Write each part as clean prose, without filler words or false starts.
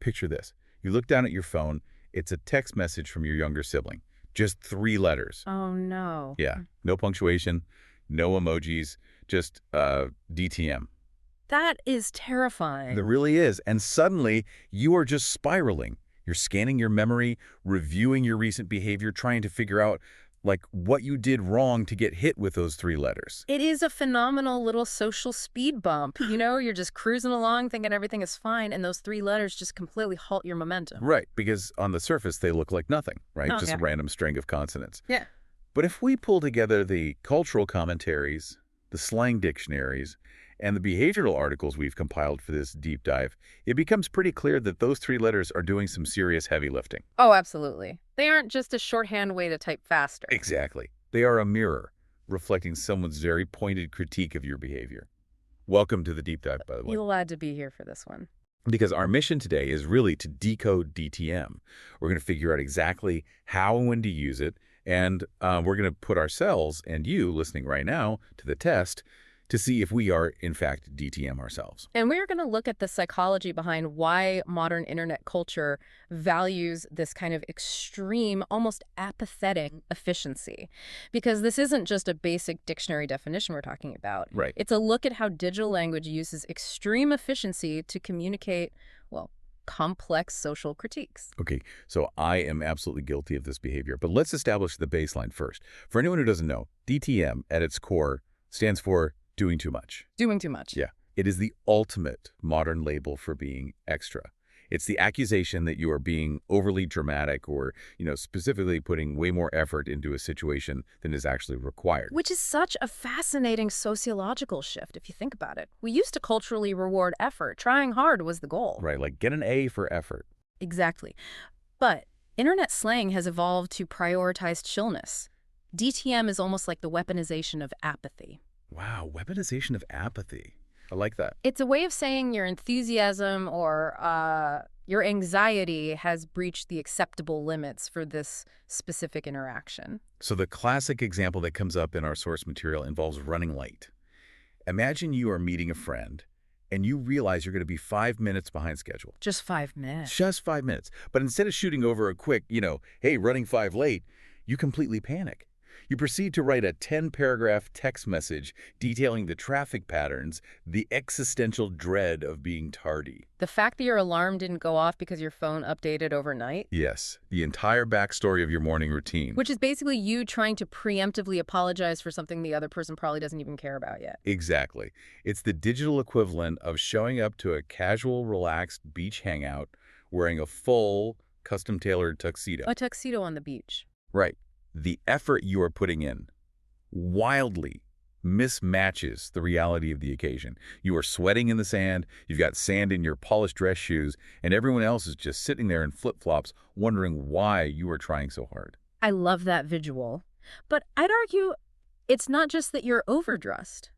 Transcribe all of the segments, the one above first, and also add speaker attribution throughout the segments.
Speaker 1: picture this. You look down at your phone, it's a text message from your younger sibling. Just 3 letters.
Speaker 2: Oh, no.
Speaker 1: Yeah, no punctuation, no emojis, just DTM.
Speaker 2: That is terrifying.
Speaker 1: There really is. And suddenly, you are just spiraling. You're scanning your memory, reviewing your recent behavior, trying to figure out, like, what you did wrong to get hit with those 3 letters.
Speaker 2: It is a phenomenal little social speed bump. You know, you're just cruising along thinking everything is fine, and those 3 letters just completely halt your momentum.
Speaker 1: Right, because on the surface, they look like nothing, right?
Speaker 2: Oh,
Speaker 1: Just
Speaker 2: yeah.
Speaker 1: a random string of consonants.
Speaker 2: Yeah.
Speaker 1: But if we pull together the cultural commentaries, the slang dictionaries, and the behavioral articles we've compiled for this deep dive, it becomes pretty clear that those 3 letters are doing some serious heavy lifting.
Speaker 2: Oh, absolutely. They aren't just a shorthand way to type faster.
Speaker 1: Exactly. They are a mirror, reflecting someone's very pointed critique of your behavior. Welcome to the deep dive, by the way.
Speaker 2: You're glad to be here for this one.
Speaker 1: Because our mission today is really to decode DTM. We're going to figure out exactly how and when to use it, and we're going to put ourselves and you listening right now to the test to see if we are, in fact, DTM ourselves.
Speaker 2: And we're going to look at the psychology behind why modern internet culture values this kind of extreme, almost apathetic efficiency. Because this isn't just a basic dictionary definition we're talking about.
Speaker 1: Right.
Speaker 2: It's a look at how digital language uses extreme efficiency to communicate, well, complex social critiques.
Speaker 1: Okay, so I am absolutely guilty of this behavior, but let's establish the baseline first. For anyone who doesn't know, DTM at its core stands for doing too much.
Speaker 2: Doing too much.
Speaker 1: Yeah. It is the ultimate modern label for being extra. It's the accusation that you are being overly dramatic or, specifically putting way more effort into a situation than is actually required.
Speaker 2: Which is such a fascinating sociological shift, if you think about it. We used to culturally reward effort. Trying hard was the goal.
Speaker 1: Right, like get an A for effort.
Speaker 2: Exactly. But internet slang has evolved to prioritize chillness. DTM is almost like the weaponization of apathy.
Speaker 1: Wow, weaponization of apathy. I like that.
Speaker 2: It's a way of saying your enthusiasm or your anxiety has breached the acceptable limits for this specific interaction.
Speaker 1: So the classic example that comes up in our source material involves running late. Imagine you are meeting a friend and you realize you're going to be 5 minutes behind schedule.
Speaker 2: Just 5 minutes.
Speaker 1: Just 5 minutes. But instead of shooting over a quick, hey, running 5 late, you completely panic. You proceed to write a 10-paragraph text message detailing the traffic patterns, the existential dread of being tardy.
Speaker 2: The fact that your alarm didn't go off because your phone updated overnight?
Speaker 1: Yes, the entire backstory of your morning routine.
Speaker 2: Which is basically you trying to preemptively apologize for something the other person probably doesn't even care about yet.
Speaker 1: Exactly. It's the digital equivalent of showing up to a casual, relaxed beach hangout wearing a full, custom-tailored tuxedo.
Speaker 2: A tuxedo on the beach.
Speaker 1: Right. The effort you are putting in wildly mismatches the reality of the occasion. You are sweating in the sand, you've got sand in your polished dress shoes, and everyone else is just sitting there in flip-flops wondering why you are trying so hard.
Speaker 2: I love that visual. But I'd argue it's not just that you're overdressed.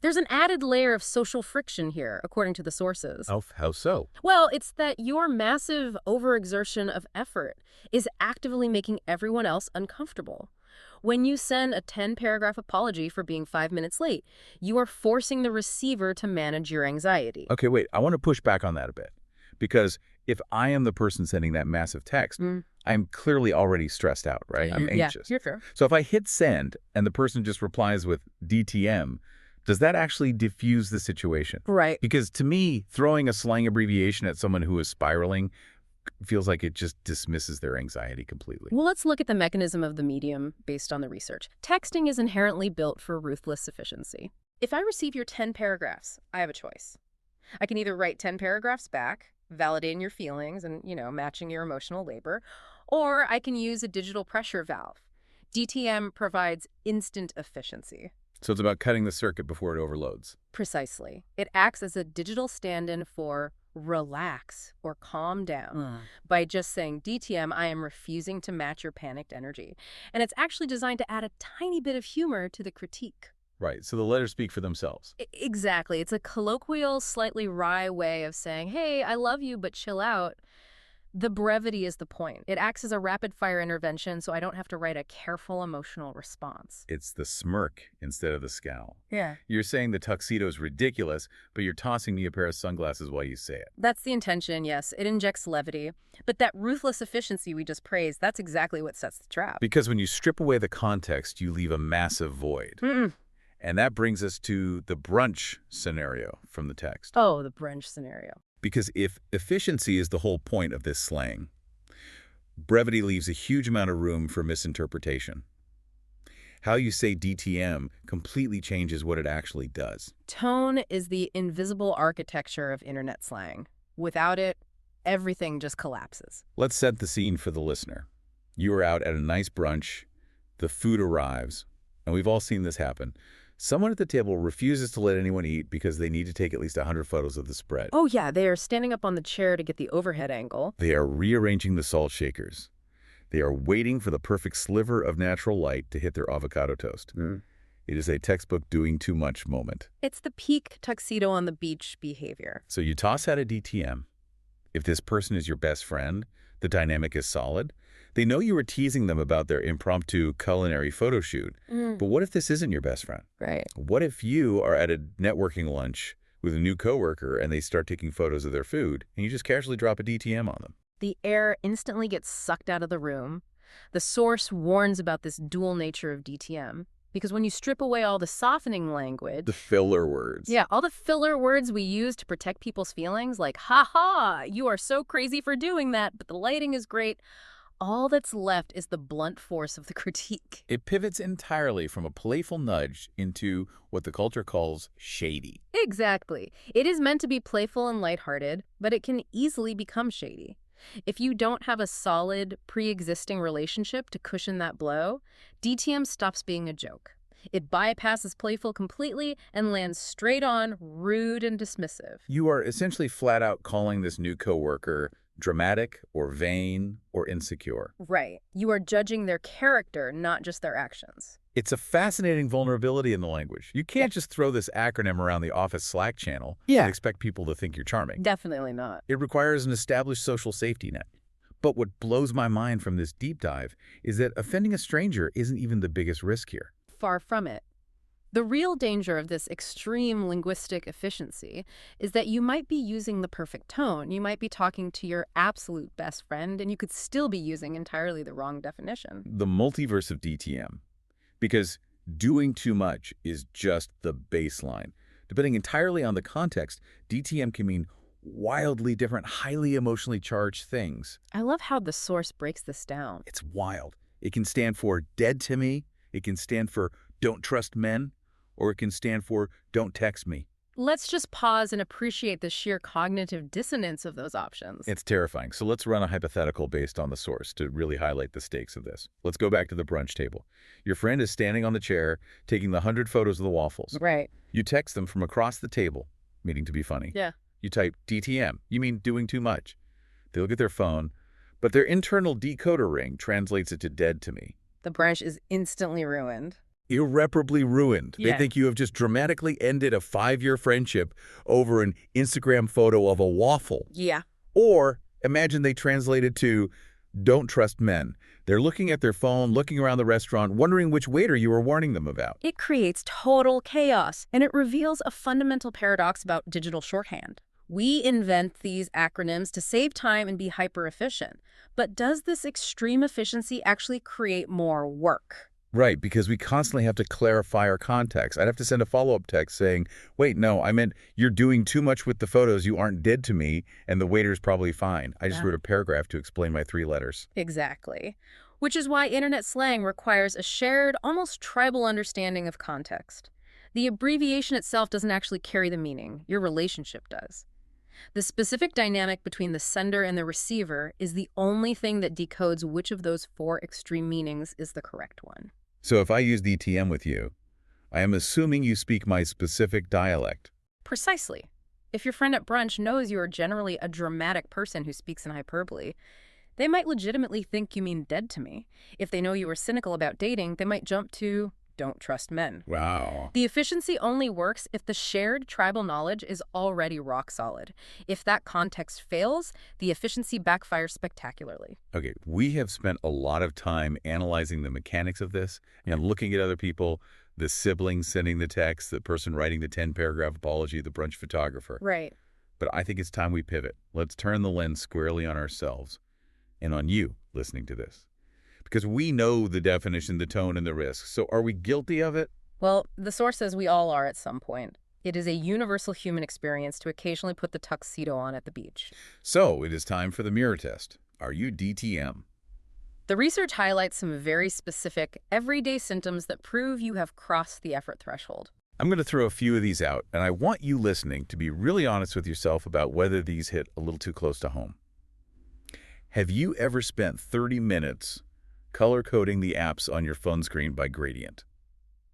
Speaker 2: There's an added layer of social friction here, according to the sources.
Speaker 1: How so?
Speaker 2: Well, it's that your massive overexertion of effort is actively making everyone else uncomfortable. When you send a 10-paragraph apology for being 5 minutes late, you are forcing the receiver to manage your anxiety.
Speaker 1: Okay, wait, I want to push back on that a bit. Because if I am the person sending that massive text, I'm clearly already stressed out, right? I'm anxious.
Speaker 2: Yeah, you're true.
Speaker 1: So if I hit send and the person just replies with DTM, does that actually diffuse the situation?
Speaker 2: Right.
Speaker 1: Because to me, throwing a slang abbreviation at someone who is spiraling feels like it just dismisses their anxiety completely.
Speaker 2: Well, let's look at the mechanism of the medium based on the research. Texting is inherently built for ruthless efficiency. If I receive your 10 paragraphs, I have a choice. I can either write 10 paragraphs back, validating your feelings and, matching your emotional labor, or I can use a digital pressure valve. DTM provides instant efficiency.
Speaker 1: So it's about cutting the circuit before it overloads.
Speaker 2: Precisely. It acts as a digital stand-in for relax or calm down. By just saying, DTM, I am refusing to match your panicked energy. And it's actually designed to add a tiny bit of humor to the critique.
Speaker 1: Right, so the letters speak for themselves.
Speaker 2: Exactly. It's a colloquial, slightly wry way of saying, hey, I love you, but chill out. The brevity is the point. It acts as a rapid-fire intervention, so I don't have to write a careful emotional response.
Speaker 1: It's the smirk instead of the scowl.
Speaker 2: Yeah.
Speaker 1: You're saying the tuxedo's ridiculous, but you're tossing me a pair of sunglasses while you say it.
Speaker 2: That's the intention, yes. It injects levity. But that ruthless efficiency we just praised, that's exactly what sets the trap.
Speaker 1: Because when you strip away the context, you leave a massive void. And that brings us to the brunch scenario from the text.
Speaker 2: Oh, the brunch scenario.
Speaker 1: Because if efficiency is the whole point of this slang, brevity leaves a huge amount of room for misinterpretation. How you say DTM completely changes what it actually does.
Speaker 2: Tone is the invisible architecture of internet slang. Without it, everything just collapses.
Speaker 1: Let's set the scene for the listener. You are out at a nice brunch, the food arrives, and we've all seen this happen. Someone at the table refuses to let anyone eat because they need to take at least 100 photos of the spread.
Speaker 2: Oh yeah, they are standing up on the chair to get the overhead angle.
Speaker 1: They are rearranging the salt shakers. They are waiting for the perfect sliver of natural light to hit their avocado toast. It is a textbook doing too much moment.
Speaker 2: It's the peak tuxedo on the beach behavior.
Speaker 1: So you toss out a DTM. If this person is your best friend, the dynamic is solid. They know you were teasing them about their impromptu culinary photo shoot. But what if this isn't your best friend?
Speaker 2: Right.
Speaker 1: What if you are at a networking lunch with a new coworker and they start taking photos of their food and you just casually drop a DTM on them?
Speaker 2: The air instantly gets sucked out of the room. The source warns about this dual nature of DTM because when you strip away all the softening language...
Speaker 1: The filler words.
Speaker 2: Yeah, all the filler words we use to protect people's feelings, like, ha-ha, you are so crazy for doing that, but the lighting is great. All that's left is the blunt force of the critique.
Speaker 1: It pivots entirely from a playful nudge into what the culture calls shady.
Speaker 2: Exactly. It is meant to be playful and lighthearted, but it can easily become shady. If you don't have a solid, pre-existing relationship to cushion that blow, DTM stops being a joke. It bypasses playful completely and lands straight on rude and dismissive.
Speaker 1: You are essentially flat out calling this new coworker dramatic or vain or insecure.
Speaker 2: Right. You are judging their character, not just their actions.
Speaker 1: It's a fascinating vulnerability in the language. You can't just throw this acronym around the office Slack channel and expect people to think you're charming.
Speaker 2: Definitely not.
Speaker 1: It requires an established social safety net. But what blows my mind from this deep dive is that offending a stranger isn't even the biggest risk here.
Speaker 2: Far from it. The real danger of this extreme linguistic efficiency is that you might be using the perfect tone. You might be talking to your absolute best friend, and you could still be using entirely the wrong definition.
Speaker 1: The multiverse of DTM. Because doing too much is just the baseline. Depending entirely on the context, DTM can mean wildly different, highly emotionally charged things.
Speaker 2: I love how the source breaks this down.
Speaker 1: It's wild. It can stand for dead to me. It can stand for don't trust men. Or it can stand for don't text me.
Speaker 2: Let's just pause and appreciate the sheer cognitive dissonance of those options.
Speaker 1: It's terrifying. So let's run a hypothetical based on the source to really highlight the stakes of this. Let's go back to the brunch table. Your friend is standing on the chair, taking the 100 photos of the waffles.
Speaker 2: Right.
Speaker 1: You text them from across the table, meaning to be funny.
Speaker 2: Yeah.
Speaker 1: You type DTM. You mean doing too much. They look at their phone, but their internal decoder ring translates it to dead to me.
Speaker 2: The brunch is instantly ruined.
Speaker 1: Irreparably ruined.
Speaker 2: Yeah.
Speaker 1: They think you have just dramatically ended a 5-year friendship over an Instagram photo of a waffle.
Speaker 2: Yeah.
Speaker 1: Or imagine they translated to don't trust men. They're looking at their phone, looking around the restaurant, wondering which waiter you were warning them about.
Speaker 2: It creates total chaos, and it reveals a fundamental paradox about digital shorthand. We invent these acronyms to save time and be hyper-efficient. But does this extreme efficiency actually create more work?
Speaker 1: Right, because we constantly have to clarify our context. I'd have to send a follow-up text saying, wait, no, I meant you're doing too much with the photos. You aren't dead to me, and the waiter's probably fine. I just wrote a paragraph to explain my 3 letters.
Speaker 2: Exactly. Which is why internet slang requires a shared, almost tribal understanding of context. The abbreviation itself doesn't actually carry the meaning. Your relationship does. The specific dynamic between the sender and the receiver is the only thing that decodes which of those 4 extreme meanings is the correct one.
Speaker 1: So if I use DTM with you, I am assuming you speak my specific dialect.
Speaker 2: Precisely. If your friend at brunch knows you are generally a dramatic person who speaks in hyperbole, they might legitimately think you mean dead to me. If they know you are cynical about dating, they might jump to don't trust men.
Speaker 1: Wow.
Speaker 2: The efficiency only works if the shared tribal knowledge is already rock solid. If that context fails, the efficiency backfires spectacularly.
Speaker 1: Okay, we have spent a lot of time analyzing the mechanics of this and looking at other people, the sibling sending the text, the person writing the 10-paragraph apology, the brunch photographer.
Speaker 2: Right.
Speaker 1: But I think it's time we pivot. Let's turn the lens squarely on ourselves and on you listening to this. Because we know the definition, the tone, and the risks. So are we guilty of it?
Speaker 2: Well, the source says we all are at some point. It is a universal human experience to occasionally put the tuxedo on at the beach.
Speaker 1: So it is time for the mirror test. Are you DTM?
Speaker 2: The research highlights some very specific, everyday symptoms that prove you have crossed the effort threshold.
Speaker 1: I'm going to throw a few of these out, and I want you listening to be really honest with yourself about whether these hit a little too close to home. Have you ever spent 30 minutes color-coding the apps on your phone screen by gradient?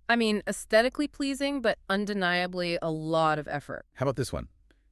Speaker 2: I mean, aesthetically pleasing, but undeniably a lot of effort.
Speaker 1: How about this one?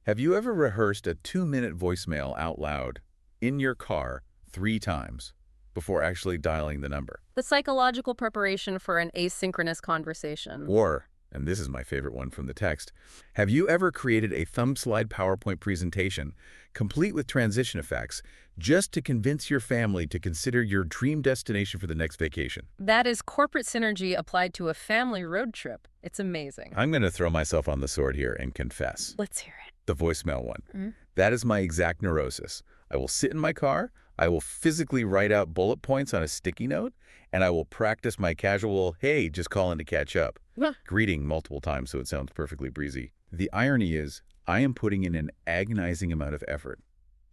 Speaker 1: Have you ever rehearsed a 2-minute voicemail out loud in your car 3 times before actually dialing the number?
Speaker 2: The psychological preparation for an asynchronous conversation.
Speaker 1: Or, and this is my favorite one from the text, have you ever created a thumb-slide PowerPoint presentation, complete with transition effects, just to convince your family to consider your dream destination for the next vacation?
Speaker 2: That is corporate synergy applied to a family road trip. It's amazing.
Speaker 1: I'm going to throw myself on the sword here and confess.
Speaker 2: Let's hear it.
Speaker 1: The voicemail one. That is my exact neurosis. I will sit in my car, I will physically write out bullet points on a sticky note, and I will practice my casual, hey, just calling to catch up, greeting multiple times so it sounds perfectly breezy. The irony is, I am putting in an agonizing amount of effort,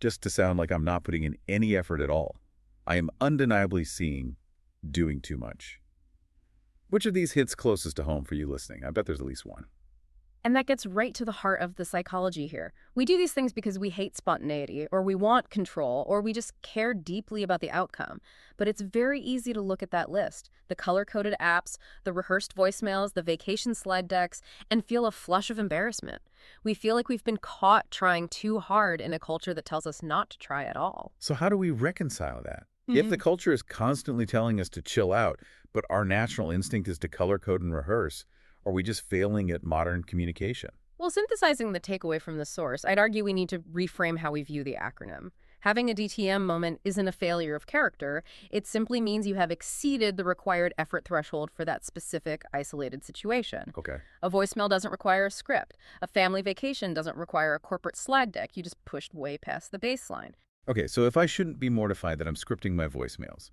Speaker 1: just to sound like I'm not putting in any effort at all. I am undeniably seeing doing too much. Which of these hits closest to home for you listening? I bet there's at least one.
Speaker 2: And that gets right to the heart of the psychology here. We do these things because we hate spontaneity, or we want control, or we just care deeply about the outcome. But it's very easy to look at that list, the color-coded apps, the rehearsed voicemails, the vacation slide decks, and feel a flush of embarrassment. We feel like we've been caught trying too hard in a culture that tells us not to try at all.
Speaker 1: So how do we reconcile that? If the culture is constantly telling us to chill out, but our natural instinct is to color code and rehearse, are we just failing at modern communication?
Speaker 2: Well, synthesizing the takeaway from the source, I'd argue we need to reframe how we view the acronym. Having a DTM moment isn't a failure of character. It simply means you have exceeded the required effort threshold for that specific, isolated situation.
Speaker 1: Okay.
Speaker 2: A voicemail doesn't require a script. A family vacation doesn't require a corporate slide deck. You just pushed way past the baseline.
Speaker 1: Okay, so if I shouldn't be mortified that I'm scripting my voicemails,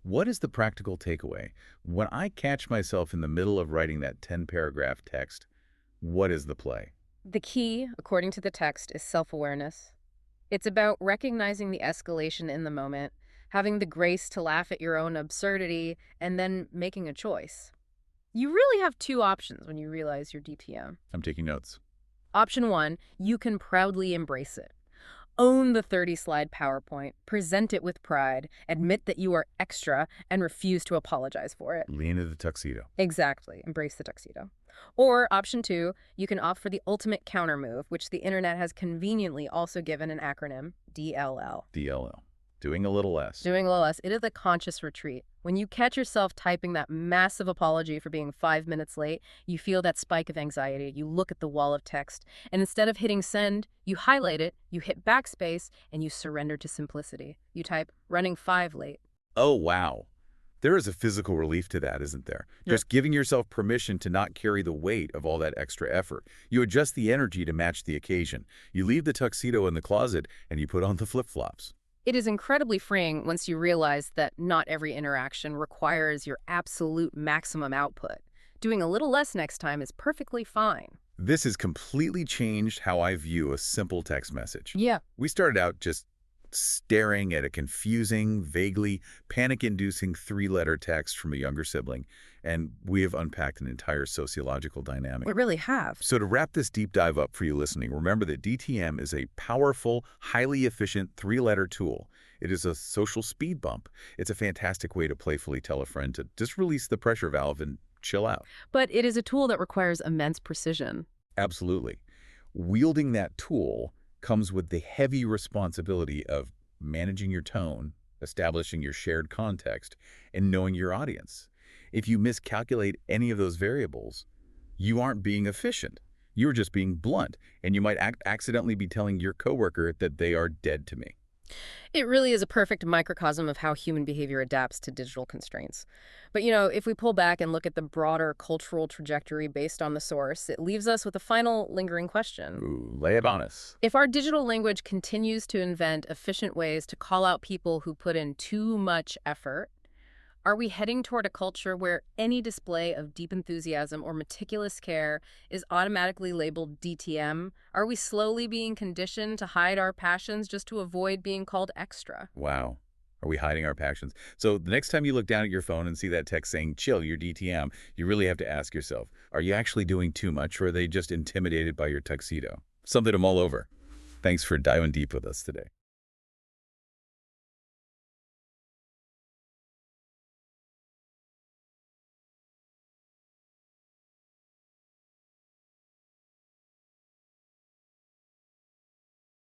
Speaker 1: what is the practical takeaway? When I catch myself in the middle of writing that 10-paragraph text, what is the play?
Speaker 2: The key, according to the text, is self-awareness. It's about recognizing the escalation in the moment, having the grace to laugh at your own absurdity, and then making a choice. You really have 2 options when you realize you're DTM.
Speaker 1: I'm taking notes.
Speaker 2: Option 1, you can proudly embrace it. Own the 30-slide PowerPoint, present it with pride, admit that you are extra, and refuse to apologize for it.
Speaker 1: Lean into the tuxedo.
Speaker 2: Exactly. Embrace the tuxedo. Or option 2, you can opt for the ultimate counter move, which the internet has conveniently also given an acronym, DLL.
Speaker 1: DLL. Doing a little less.
Speaker 2: Doing a little less. It is a conscious retreat. When you catch yourself typing that massive apology for being 5 minutes late, you feel that spike of anxiety. You look at the wall of text, and instead of hitting send, you highlight it, you hit backspace, and you surrender to simplicity. You type, running 5 late.
Speaker 1: Oh, wow. There is a physical relief to that, isn't there?
Speaker 2: Yep.
Speaker 1: Just giving yourself permission to not carry the weight of all that extra effort. You adjust the energy to match the occasion. You leave the tuxedo in the closet, and you put on the flip-flops.
Speaker 2: It is incredibly freeing once you realize that not every interaction requires your absolute maximum output. Doing a little less next time is perfectly fine.
Speaker 1: This has completely changed how I view a simple text message.
Speaker 2: Yeah.
Speaker 1: We started out just staring at a confusing, vaguely panic-inducing 3-letter text from a younger sibling, and we have unpacked an entire sociological dynamic.
Speaker 2: We really have.
Speaker 1: So to wrap this deep dive up for you listening, remember that DTM is a powerful, highly efficient 3-letter tool. It is a social speed bump. It's a fantastic way to playfully tell a friend to just release the pressure valve and chill out.
Speaker 2: But it is a tool that requires immense precision.
Speaker 1: Absolutely. Wielding that tool comes with the heavy responsibility of managing your tone, establishing your shared context, and knowing your audience. If you miscalculate any of those variables, you aren't being efficient. You're just being blunt, and you might accidentally be telling your coworker that they are dead to me.
Speaker 2: It really is a perfect microcosm of how human behavior adapts to digital constraints. But, if we pull back and look at the broader cultural trajectory based on the source, it leaves us with a final lingering question.
Speaker 1: Ooh, lay it on us.
Speaker 2: If our digital language continues to invent efficient ways to call out people who put in too much effort, are we heading toward a culture where any display of deep enthusiasm or meticulous care is automatically labeled DTM? Are we slowly being conditioned to hide our passions just to avoid being called extra?
Speaker 1: Wow. Are we hiding our passions? So the next time you look down at your phone and see that text saying, chill, you're DTM, you really have to ask yourself, are you actually doing too much, or are they just intimidated by your tuxedo? Something to mull over. Thanks for diving deep with us today.